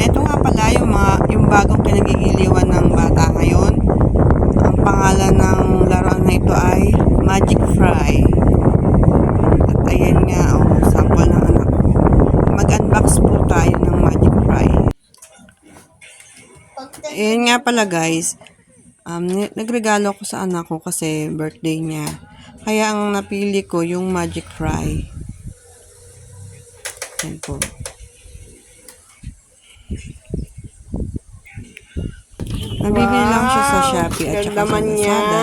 Ito nga pala yung bagong kinagigiliwan ng bata ngayon. Ang pangalan ng laruan na ito ay Magic Fry. At ayan nga, sample ng anak ko. Mag-unbox po tayo ng Magic Fry. Ayan nga pala guys, nagregalo ko sa anak ko kasi birthday niya. Kaya ang napili ko yung Magic Fry. Ayan po. Nabibili lang siya sa Shopee at saka sa Lazada.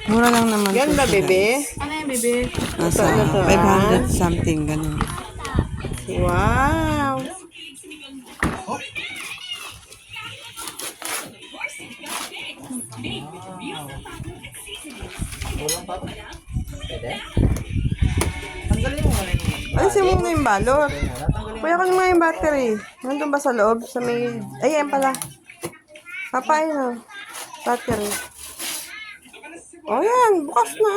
Mura lang naman po Ganda, siya, bebe. guys. Ano yan, bebe? Nasa 500 something, ganun. Wow! Alisin mo na yung balot. Kuya ko naman yung battery. Nandun ba sa loob? Sa may... Ayan pala. Papain na. Battery. O yan, bukas na.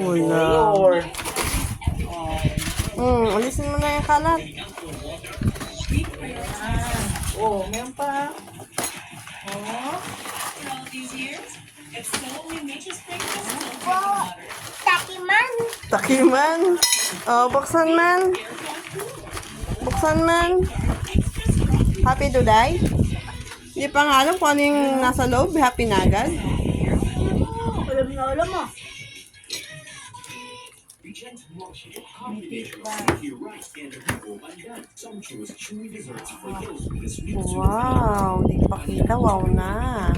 Wala. Alisin mo na yung kalat. Oh, meron pa. Oh. Takiman. Takiman. Oh, buksan man. Buksan man. Happy to die? Hindi pa nga alam kung ano yung nasa loob. Happy na agad. Alam na alam mo. Wow, di pa kita. Wow na.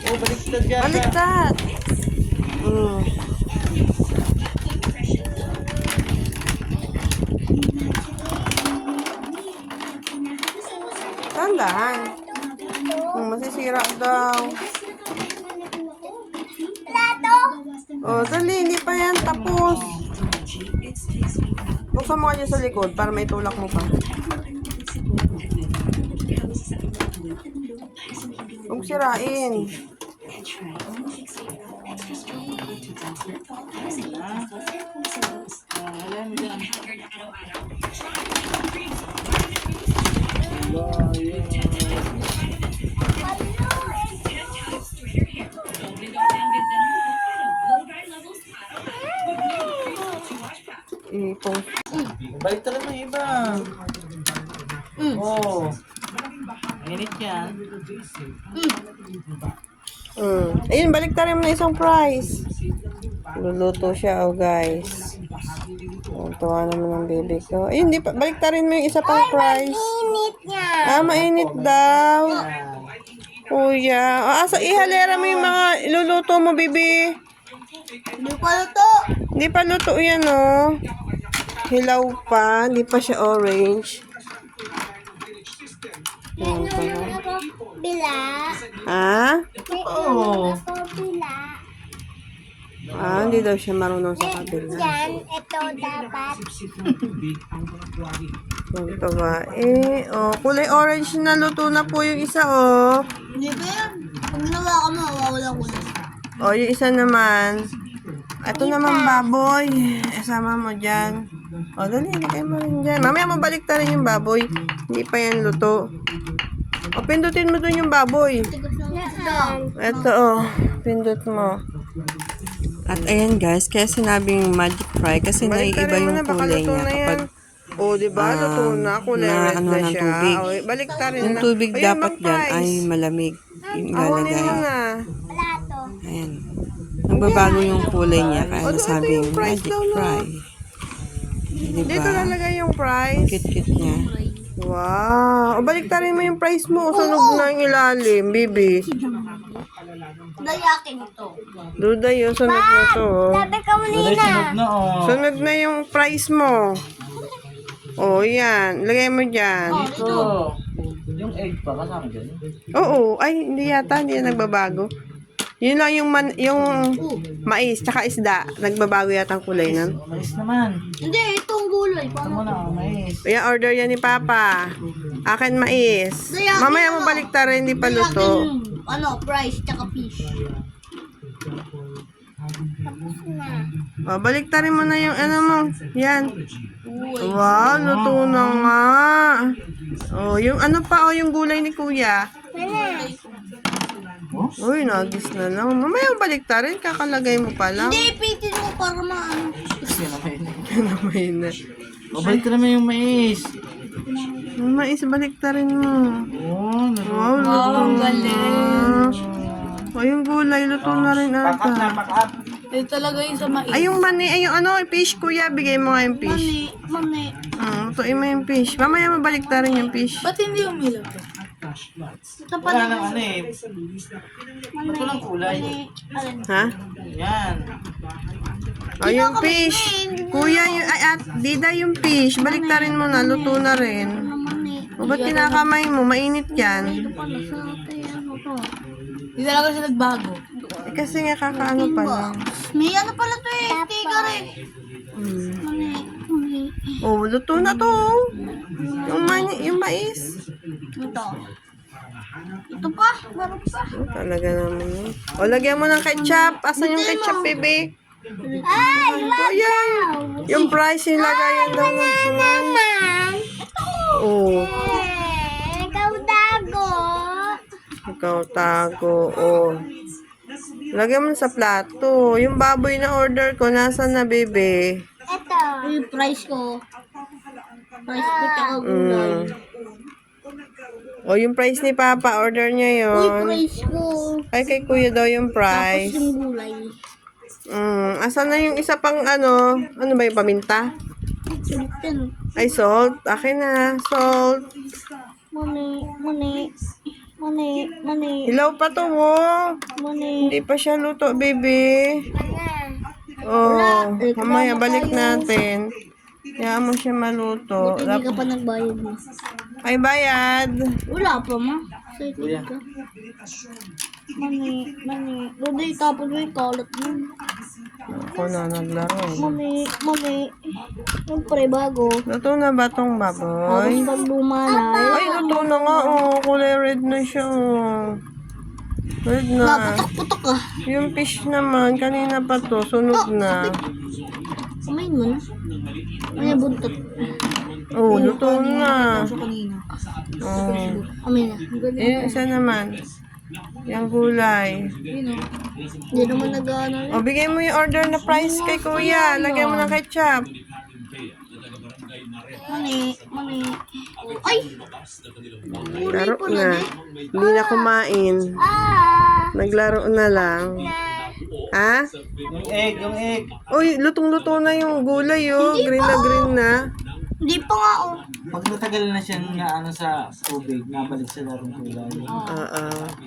Oh, baliktad yan. Baliktad. Tandaan. Masisira daw. Plato. Oh, dali. Hindi pa yan tapos. Buksan mo kanya sa likod para may tulak mo pa. Huwag sirain. Ipong. Balik talaga ng iba. Oh. Init yan. Ayun, balik tayo mo na isang prize. Luluto siya, oh guys. Oh, tuwa naman ng baby ko. Ayun, balik tayo mo yung isa pang prize. Init niya. Ah, mainit daw. Kuya. Ihalera mo yung mga luluto mo, baby. Hindi pa luto. Hindi pa luto yan, oh. Hilaw pa. Hindi pa siya orange. Ayan pa, oh. Bila. Ah? Oh. Ako bila. Hindi daw siya marunong sa kabila. Yan, ito dapat. Ito ba? Kulay orange na luto na po yung isa, oh. Hindi ba yan? Kung nawa ka mo, wawala ko na. Yung isa naman. Ito naman baboy. Sama mo dyan. Dali, ilagay mo rin dyan. Mamaya mabalik ta rin yung baboy. Hindi pa yan luto. Pindutin mo dun yung baboy. Ito, pindut mo. At ayan guys, kaya sinabing Magic Fry kasi naiiba yung kulay niya kapag diba? Luto na. Kulay red ano na ng siya. tubig. Balik ta rin yung na. tubig Ayun, dapat bang dyan prize? ay malamig yung Awanin ilalagay. mo na. Plato. Ayan. Nagbabago yung kulay niya kaya Ito nasabing yung prize Magic daw na. Fry. Diba? Dito lalagay yung prize. Cute-cute niya. Wow. Balik ta rin mo yung price mo. Sunog na yung ilalim, baby. Duday akin ito. Duda yun, sunod na to. oh. Sabi ka Duday, muna. sunod na oh. Sunod na yung price mo. Oh, yan. Lagay mo dyan. Ito. Yung egg pa, kasama dyan. Oo. Ay, hindi yata. Hindi yan nagbabago. Yun lang yung, yung mais, tsaka isda. Nagbabago yata ang kulay nun. Mais naman. Hindi, itong gulay. Ito mo na, mais. Ayan, order yan ni Papa. Akin mais. Mamaya mo balik rin, hindi pa luto. Ano, price, tsaka fish. O, balik rin mo na yung ano mo. Yan. Wow, luto na nga. O, yung ano pa, yung gulay ni Kuya. Uy, nagis na lang. Mamaya mo balik rin, kakalagay mo pa lang. Hindi, pitin mo para maano. Yan na mais. Namay na. O, balik ka naman yung mais. Yung mais, balik rin mo. Oh, Wow, luto na. O, yung gulay, luto na rin ata. pakat. Ito talaga yung sa mais. Ay, yung mani, ay yung ano, fish, Kuya. Bigay mo nga yung fish. Mani. Lutuin mo yung fish. Mamaya mabalik rin yung fish. Ba't hindi umilaw to? Ito pa Wala lang. nang ano eh. Ito lang kulay. Ha? Yan. O, yung fish. Kuya, yung, ay, at, Dida yung fish. Balik rin mo na, luto na rin. Mani. O, ba't kinakamay mo? Mainit yan. Para sa atin, ano to? Hindi talaga siya nagbago. Eh, kasi nga kakaano pa lang. May ano pala to eh, sticker eh. Mani. Mani. Oh, luto na to. Yung, yung mais. Ito. Ito pa, meron pa. Oh, talaga naman yun. O, lagyan mo ng ketchup. Asan yung ketchup, bebe? Ay, Kuya, yung price yung lagayan daw ng price. Oh, ikaw dago. ikaw tago. Oh. Lagyan mo sa plato. Yung baboy na order ko, nasa na, bebe? Ito. Yung price ko. Price ko tsaka gulay. O, yung price ni Papa, order niya Uy, yon. price ko. Ay, kay Kuya daw yung Tapos price. yung gulay. Asan na yung isa pang ano? Ano ba yung paminta? Sulit yan. Ay, salt. Akin na, salt. Mani, mani. Mani, mani. Hilaw pa to, oh. Mani. Hindi pa siya luto, baby. Oh, mamaya balik natin. Kaya mo siya maluto. Hindi ka pa nagbayad mo. Ay, bayad. Wala pa ma. Excited ka. Mani, mani. Doon tapos may kalat mo. Ako na naglaro. Mani, mani. Siyempre, bago. Luto na ba tong Tapos baboy? pag luma na. Ay, luto na nga, oh. Kulay red na siya, oh. Red na. Putok-putok ah. Yung fish naman, kanina pa to, sunod na. Kumain mo na. Ano yung buntot? Oh, luto na. Siya kanina. Oh. Kumain na. Eh, isa naman. Yung gulay. Hindi naman nag-ano. O, bigay mo yung order na price kay Kuya. Lagyan mo ng ketchup. Mani, mani. Ay! Laro na. Hindi na kumain. Ah! Naglaro na lang. Ha? Yung egg, yung egg. Uy, lutong-luto na yung gulay, oh. Green na green na. Hindi pa nga oh. Pag natagal na siyang na ano sa tubig, nabalik sa larong kulay.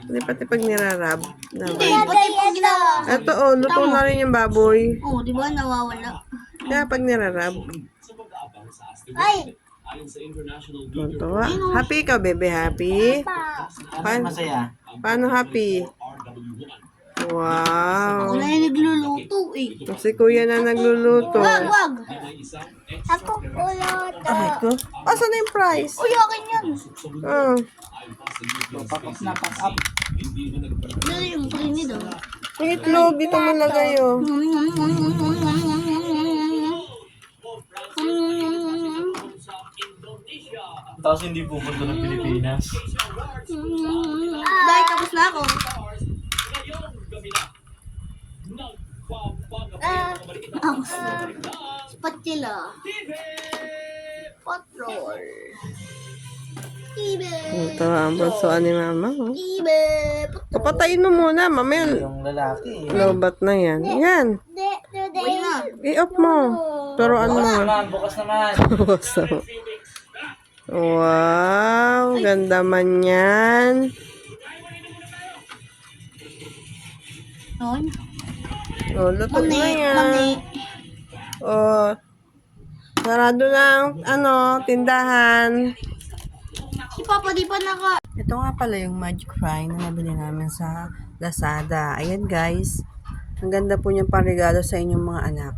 Hindi pati pag nirarab. Hindi, pati pag ginawa. Ito, oh. Luto na rin yung baboy. Oh, di ba nawawala? Kaya pag nirarab. Ay! Tuntua. Happy ka, bebe? Happy? Ano masaya? Paano happy? Wow. Ako na yung nagluluto eh. Si Kuya na nagluluto. Wag, wag! Ako kuluto. Ay ko. Asan na yung price? Uy, akin yan. Oh. Pack up na, pack up. Dali yung creamy daw. Yung itlog, dito mo lagay, oh. Tapos hindi pupunta ng Pilipinas. Dahil tapos na ako. Spatula. Patrol. Ibe. Ito ang bunsoan ni Mama, oh. Ibe. Papatayin mo muna, mamaya. Yung lalaki eh. Lobat na yan. Yan. Uy na. I-off mo. Turuan mo. Bukas naman. So, wow, ganda man yan. Noon. Oh, luto na Mani. yan. Mani. Oh, sarado ng tindahan. Si Papa di pa naka... Ito nga pala yung Magic Fry na nabili namin sa Lazada. Ayan guys. Ang ganda po niyang parigalo sa inyong mga anak.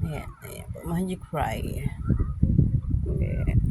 Ayan, ayan po. Magic Fry. Okay.